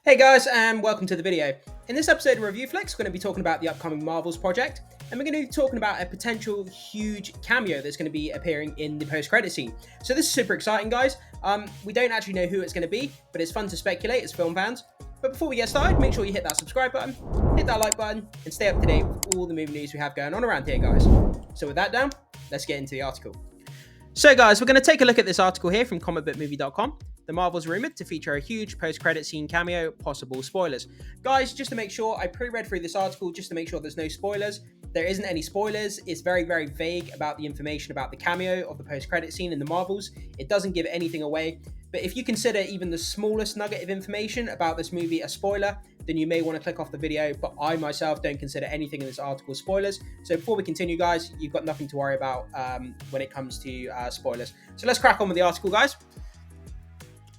Hey guys, and welcome to the video. In this episode of Review Flicks, we're going to be talking about the upcoming Marvels project, and we're going to be talking about a potential huge cameo that's going to be appearing in the post-credit scene. So this is super exciting, guys. We don't actually know who it's going to be, but it's fun to speculate as film fans. But before we get started, make sure you hit that subscribe button, hit that like button, and stay up to date with all the movie news we have going on around here, guys. So with that down, let's get into the article. So guys, we're going to take a look at this article here from comicbookmovie.com. The Marvels rumored to feature a huge post-credit scene cameo, possible spoilers. Guys, just to make sure, I pre-read through this article just to make sure there's no spoilers. There isn't any spoilers. It's very, very vague about the information about the cameo of the post-credit scene in the Marvels. It doesn't give anything away. But if you consider even the smallest nugget of information about this movie a spoiler, then you may want to click off the video. But I myself don't consider anything in this article spoilers. So before we continue, guys, you've got nothing to worry about when it comes to spoilers. So let's crack on with the article, guys.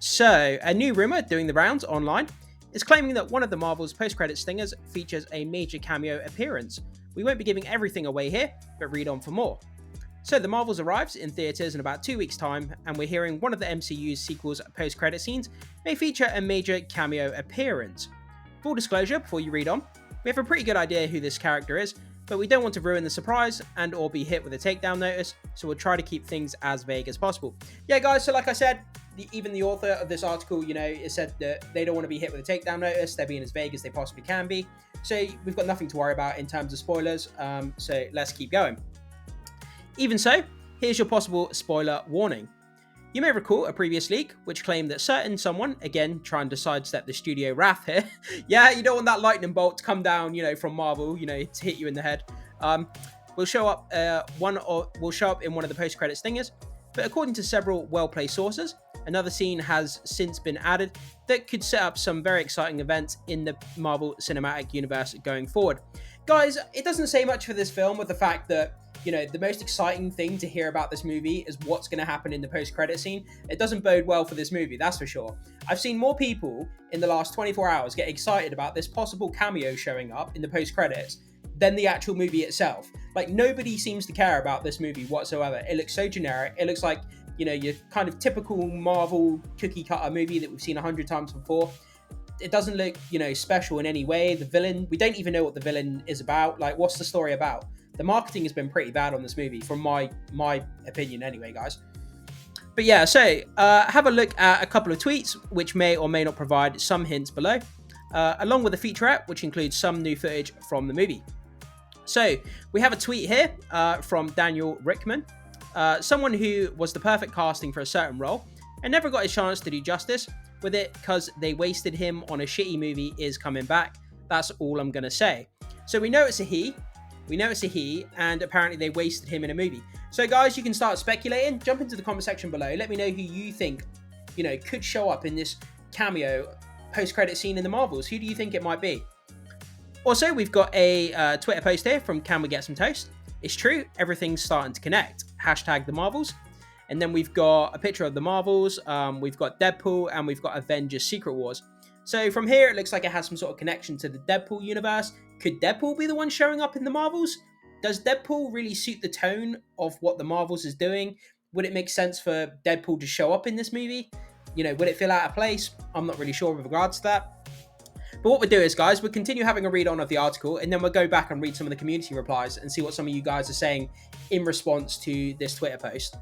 So, a new rumor doing the rounds online is claiming that one of the Marvel's post-credit stingers features a major cameo appearance. We won't be giving everything away here, but read on for more. So, The Marvels arrives in theaters in about 2 weeks' time, and we're hearing one of the MCU's sequel's post-credit scenes may feature a major cameo appearance. Full disclosure, before you read on, we have a pretty good idea who this character is, but we don't want to ruin the surprise and or be hit with a takedown notice, so we'll try to keep things as vague as possible. Yeah, guys, so like I said, even the author of this article, it said that they don't want to be hit with a takedown notice. They're being as vague as they possibly can be. So we've got nothing to worry about in terms of spoilers. So let's keep going. Even so, here's your possible spoiler warning. You may recall a previous leak which claimed that certain someone, again trying to sidestep the studio wrath here, yeah, you don't want that lightning bolt to come down, from Marvel, to hit you in the head, will show up in one of the post-credit stingers. But according to several well-placed sources, another scene has since been added that could set up some very exciting events in the Marvel Cinematic Universe going forward. Guys, it doesn't say much for this film with the fact that, the most exciting thing to hear about this movie is what's going to happen in the post-credit scene. It doesn't bode well for this movie, that's for sure. I've seen more people in the last 24 hours get excited about this possible cameo showing up in the post-credits than the actual movie itself. Like, nobody seems to care about this movie whatsoever. It looks so generic. It looks like, your kind of typical Marvel cookie cutter movie that we've seen 100 times before. It doesn't look, special in any way. The villain, we don't even know what the villain is about. Like, what's the story about? The marketing has been pretty bad on this movie, from my opinion anyway, guys. But yeah, so have a look at a couple of tweets, which may or may not provide some hints below, along with a featurette, which includes some new footage from the movie. So we have a tweet here from Daniel Rickman, someone who was the perfect casting for a certain role and never got a chance to do justice with it because they wasted him on a shitty movie is coming back. That's all I'm going to say. So we know it's a he. And apparently they wasted him in a movie. So guys, you can start speculating. Jump into the comment section below. Let me know who you think, could show up in this cameo post-credit scene in the Marvels. Who do you think it might be? Also, we've got a Twitter post here from Can We Get Some Toast? It's true, everything's starting to connect. Hashtag the Marvels. And then we've got a picture of the Marvels. We've got Deadpool and we've got Avengers Secret Wars. So from here, it looks like it has some sort of connection to the Deadpool universe. Could Deadpool be the one showing up in the Marvels? Does Deadpool really suit the tone of what the Marvels is doing? Would it make sense for Deadpool to show up in this movie? Would it feel out of place? I'm not really sure with regards to that. But what we'll do is, guys, we'll continue having a read on of the article, and then we'll go back and read some of the community replies and see what some of you guys are saying in response to this Twitter post.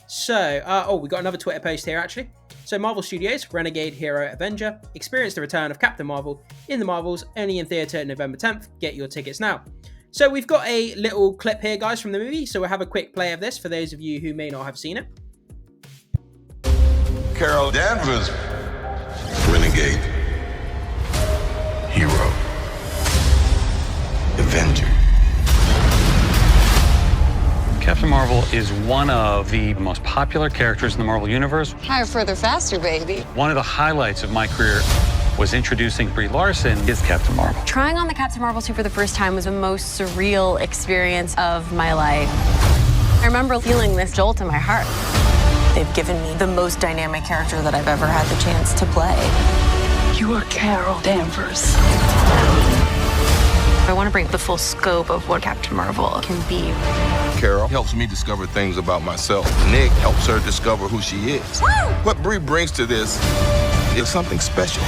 So, we got another Twitter post here, actually. So, Marvel Studios, Renegade Hero Avenger, experience the return of Captain Marvel in the Marvels, only in theatre November 10th. Get your tickets now. So, we've got a little clip here, guys, from the movie. So, we'll have a quick play of this for those of you who may not have seen it. Carol Danvers, Renegade Hero Avenger. Captain Marvel is one of the most popular characters in the Marvel Universe. Higher, further, faster, baby. One of the highlights of my career was introducing Brie Larson as Captain Marvel. Trying on the Captain Marvel suit for the first time was the most surreal experience of my life. I remember feeling this jolt in my heart. They've given me the most dynamic character that I've ever had the chance to play. You are Carol Danvers. I want to bring the full scope of what Captain Marvel can be. Carol helps me discover things about myself. Nick helps her discover who she is. Woo! What Brie brings to this is something special.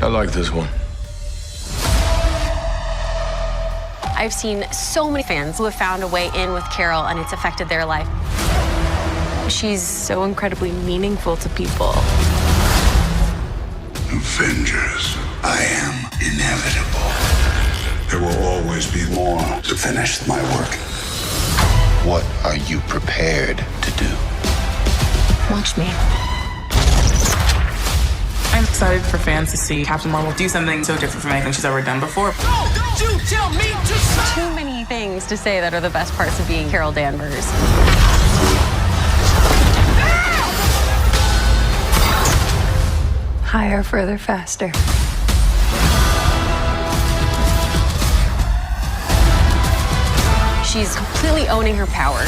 I like this one. I've seen so many fans who have found a way in with Carol and it's affected their life. She's so incredibly meaningful to people. Avengers, I am inevitable. There will always be more to finish my work. What are you prepared to do? Watch me. I'm excited for fans to see Captain Marvel do something so different from anything she's ever done before. No, don't you tell me to stop! Too many things to say that are the best parts of being Carol Danvers. Higher, further, faster. She's completely owning her power.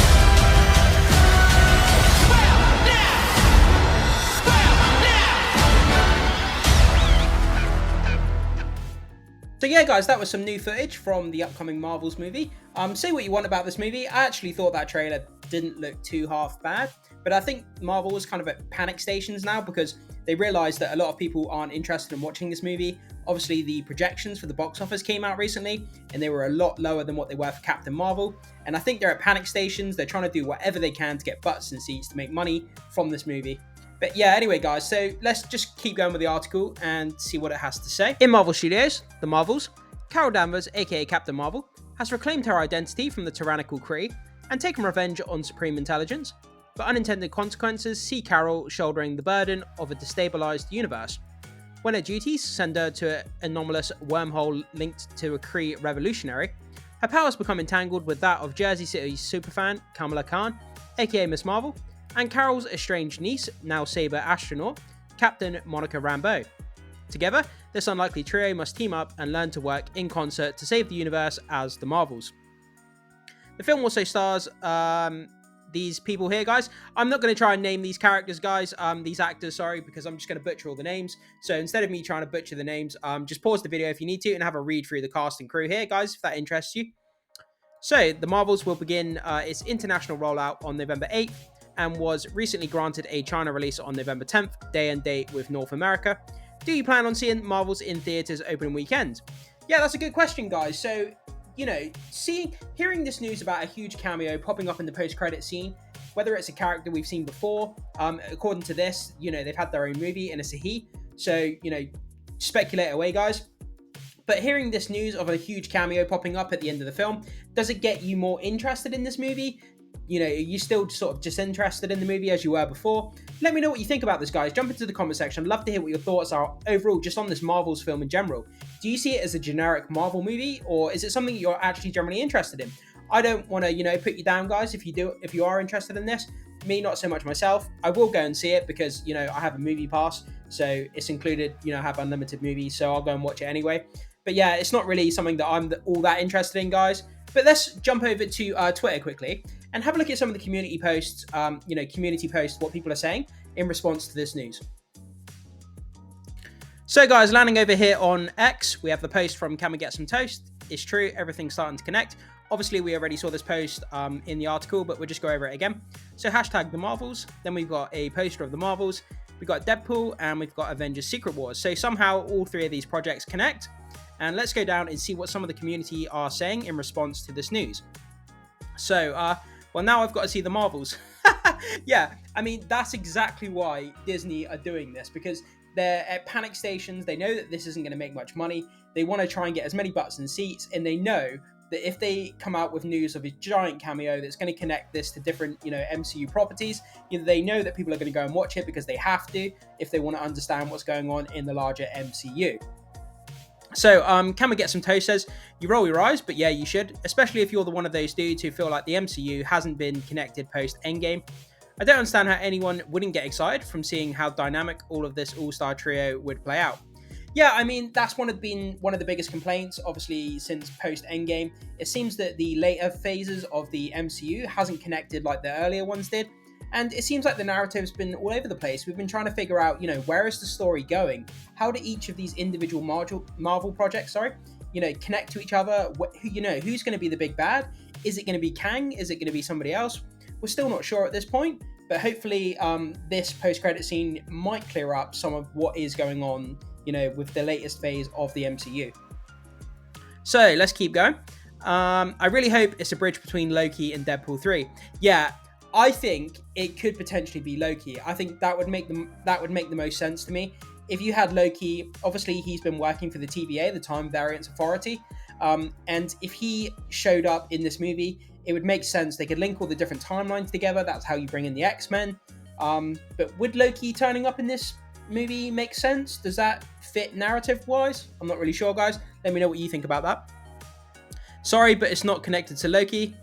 So yeah, guys, that was some new footage from the upcoming Marvels movie. Say what you want about this movie. I actually thought that trailer didn't look too half bad, but I think Marvel is kind of at panic stations now because they realized that a lot of people aren't interested in watching this movie. Obviously, the projections for the box office came out recently, and they were a lot lower than what they were for Captain Marvel. And I think they're at panic stations. They're trying to do whatever they can to get butts in seats to make money from this movie. But yeah, anyway, guys, so let's just keep going with the article and see what it has to say. In Marvel Studios, the Marvels, Carol Danvers, aka Captain Marvel, has reclaimed her identity from the tyrannical Kree and taken revenge on Supreme Intelligence, but unintended consequences see Carol shouldering the burden of a destabilized universe. When her duties send her to an anomalous wormhole linked to a Kree revolutionary, her powers become entangled with that of Jersey City superfan Kamala Khan, aka Miss Marvel, and Carol's estranged niece, now Saber astronaut, Captain Monica Rambeau. Together, this unlikely trio must team up and learn to work in concert to save the universe as the Marvels. The film also stars these people here, guys. I'm not going to try and name these characters, guys, these actors, sorry, because I'm just going to butcher all the names. So instead of me trying to butcher the names, just pause the video if you need to and have a read through the cast and crew here, guys, if that interests you. So, the Marvels will begin its international rollout on November 8th, and was recently granted a China release on November 10th, day and date with North America. Do you plan on seeing Marvels in theaters opening weekend? Yeah, that's a good question, guys. So, you know, hearing this news about a huge cameo popping up in the post-credit scene, whether it's a character we've seen before, according to this, you know, they've had their own movie and it's a he. So, you know, speculate away, guys. But hearing this news of a huge cameo popping up at the end of the film, does it get you more interested in this movie? You know, are you still sort of disinterested in the movie as you were before? Let me know what you think about this, guys. Jump into the comment section. I'd love to hear what your thoughts are overall just on this Marvels film in general. Do you see it as a generic Marvel movie, or is it something you're actually generally interested in? I don't want to, you know, put you down, guys, if you are interested in this. Me, not so much myself. I will go and see it because, you know, I have a movie pass, so it's included, you know, I have unlimited movies, so I'll go and watch it anyway. But yeah, it's not really something that I'm all that interested in, guys. But let's jump over to Twitter quickly and have a look at some of the community posts, community posts, what people are saying in response to this news. So guys, landing over here on X, we have the post from Can We Get Some Toast? It's true, everything's starting to connect. Obviously, we already saw this post in the article, but we'll just go over it again. So hashtag the Marvels, then we've got a poster of the Marvels, we've got Deadpool, and we've got Avengers Secret Wars. So somehow all three of these projects connect. And let's go down and see what some of the community are saying in response to this news. So, well, now I've got to see the Marvels. Yeah, I mean, that's exactly why Disney are doing this, because they're at panic stations. They know that this isn't going to make much money. They want to try and get as many butts and seats, and they know that if they come out with news of a giant cameo that's going to connect this to different, you know, MCU properties, you know, they know that people are going to go and watch it because they have to if they want to understand what's going on in the larger MCU. So, Can We Get Some Toast says, you roll your eyes, but yeah, you should, especially if you're one of those dudes who feel like the MCU hasn't been connected post-Endgame. I don't understand how anyone wouldn't get excited from seeing how dynamic all of this all-star trio would play out. Yeah, I mean, that's been one of the biggest complaints, obviously, since post-Endgame. It seems that the later phases of the MCU hasn't connected like the earlier ones did. And it seems like the narrative's been all over the place. We've been trying to figure out, you know, where is the story going? How do each of these individual Marvel projects, you know, connect to each other? You know, who's going to be the big bad? Is it going to be Kang? Is it going to be somebody else? We're still not sure at this point, but hopefully this post-credit scene might clear up some of what is going on, with the latest phase of the MCU. So let's keep going. I really hope it's a bridge between Loki and Deadpool 3. Yeah, I think it could potentially be Loki. I think that would make the most sense to me. If you had Loki, obviously he's been working for the TVA, the Time Variance Authority, and if he showed up in this movie, it would make sense. They could link all the different timelines together. That's how you bring in the X-Men. But would Loki turning up in this movie make sense? Does that fit narrative-wise? I'm not really sure, guys. Let me know what you think about that. Sorry, but it's not connected to Loki.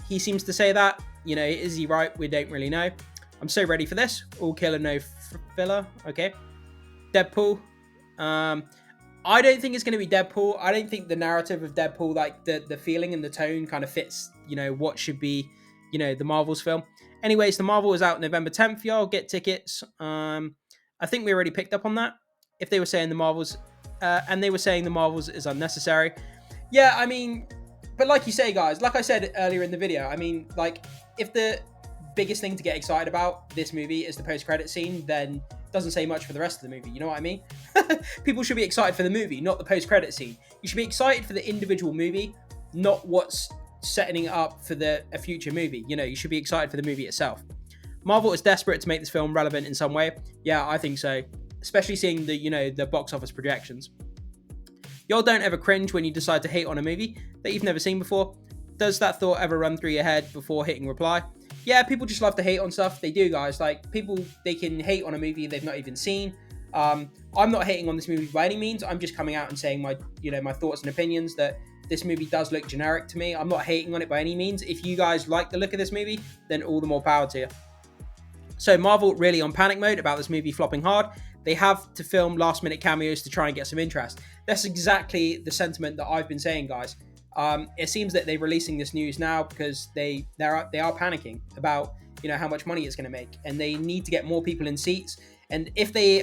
He seems to say that. Is he right? We don't really know. I'm so ready for this. All killer, no filler. Okay. Deadpool. I don't think it's going to be Deadpool. I don't think the narrative of Deadpool, like the feeling and the tone kind of fits, what should be, the Marvel's film. Anyways, the Marvel is out November 10th, y'all. Get tickets. I think we already picked up on that. If they were saying the Marvels, and they were saying the Marvels is unnecessary. Yeah, I mean, but like you say, guys, like I said earlier in the video, I mean, like, if the biggest thing to get excited about this movie is the post-credit scene, then it doesn't say much for the rest of the movie. You know what I mean? People should be excited for the movie, not the post-credit scene. You should be excited for the individual movie, not what's setting it up for a future movie. You should be excited for the movie itself. Marvel is desperate to make this film relevant in some way. Yeah, I think so. Especially seeing the box office projections. Y'all don't ever cringe when you decide to hate on a movie that you've never seen before. Does that thought ever run through your head before hitting reply? Yeah, people just love to hate on stuff. They do, guys. Like, people, they can hate on a movie they've not even seen. I'm not hating on this movie by any means. I'm just coming out and saying my thoughts and opinions that this movie does look generic to me. I'm not hating on it by any means. If you guys like the look of this movie, then all the more power to you. So Marvel really on panic mode about this movie flopping hard. They have to film last minute cameos to try and get some interest. That's exactly the sentiment that I've been saying, guys. It seems that they're releasing this news now because they are panicking about how much money it's going to make, and they need to get more people in seats. And if they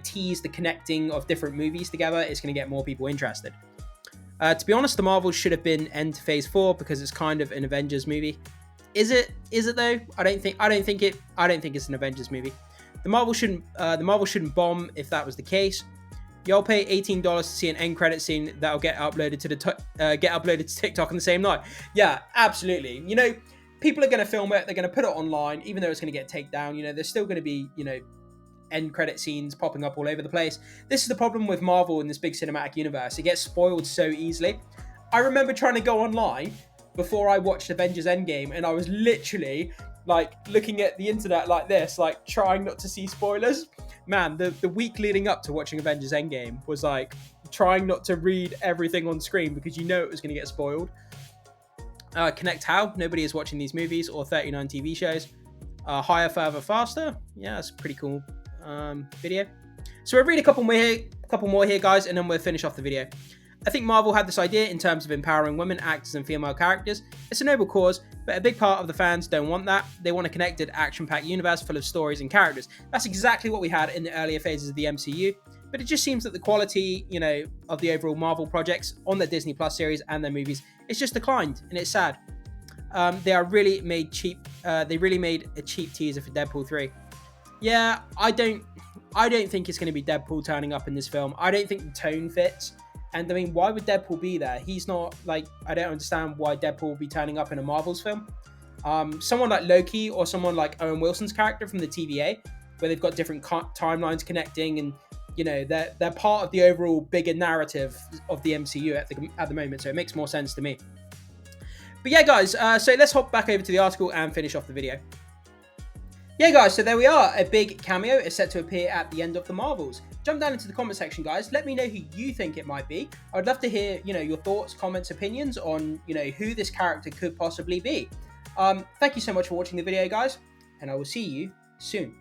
tease the connecting of different movies together, it's going to get more people interested. To be honest, the Marvels should have been end to Phase 4 because it's kind of an Avengers movie. Is it though? I don't think it's an Avengers movie. The Marvel shouldn't bomb if that was the case. Y'all pay $18 to see an end credit scene that'll get uploaded to TikTok on the same night. Yeah, absolutely. People are going to film it. They're going to put it online, even though it's going to get taken down. There's still going to be end credit scenes popping up all over the place. This is the problem with Marvel in this big cinematic universe. It gets spoiled so easily. I remember trying to go online before I watched Avengers Endgame, and I was literally like looking at the internet like this, like trying not to see spoilers. Man, the week leading up to watching Avengers Endgame was like trying not to read everything on screen because it was going to get spoiled. Connect how? Nobody is watching these movies or 39 TV shows. Higher, further, faster. Yeah, that's a pretty cool video. So we'll read a couple more here, guys, and then we'll finish off the video. I think Marvel had this idea in terms of empowering women actors and female characters. It's a noble cause, but a big part of the fans don't want that. They want a connected, action-packed universe full of stories and characters. That's exactly what we had in the earlier phases of the MCU, but it just seems that the quality, of the overall Marvel projects on the Disney Plus series and their movies, it's just declined, and it's sad. They really made a cheap teaser for Deadpool 3. Yeah, I don't think it's going to be Deadpool turning up in this film. I don't think the tone fits. And I mean, why would Deadpool be there? He's not I don't understand why Deadpool would be turning up in a Marvel's film. Someone like Loki or someone like Owen Wilson's character from the TVA, where they've got different timelines connecting, and they're part of the overall bigger narrative of the MCU at the moment. So it makes more sense to me. But yeah, guys, so let's hop back over to the article and finish off the video. Yeah, guys, so there we are. A big cameo is set to appear at the end of the Marvels. Jump down into the comment section, guys. Let me know who you think it might be. I'd love to hear, your thoughts, comments, opinions on, who this character could possibly be. Thank you so much for watching the video, guys, and I will see you soon.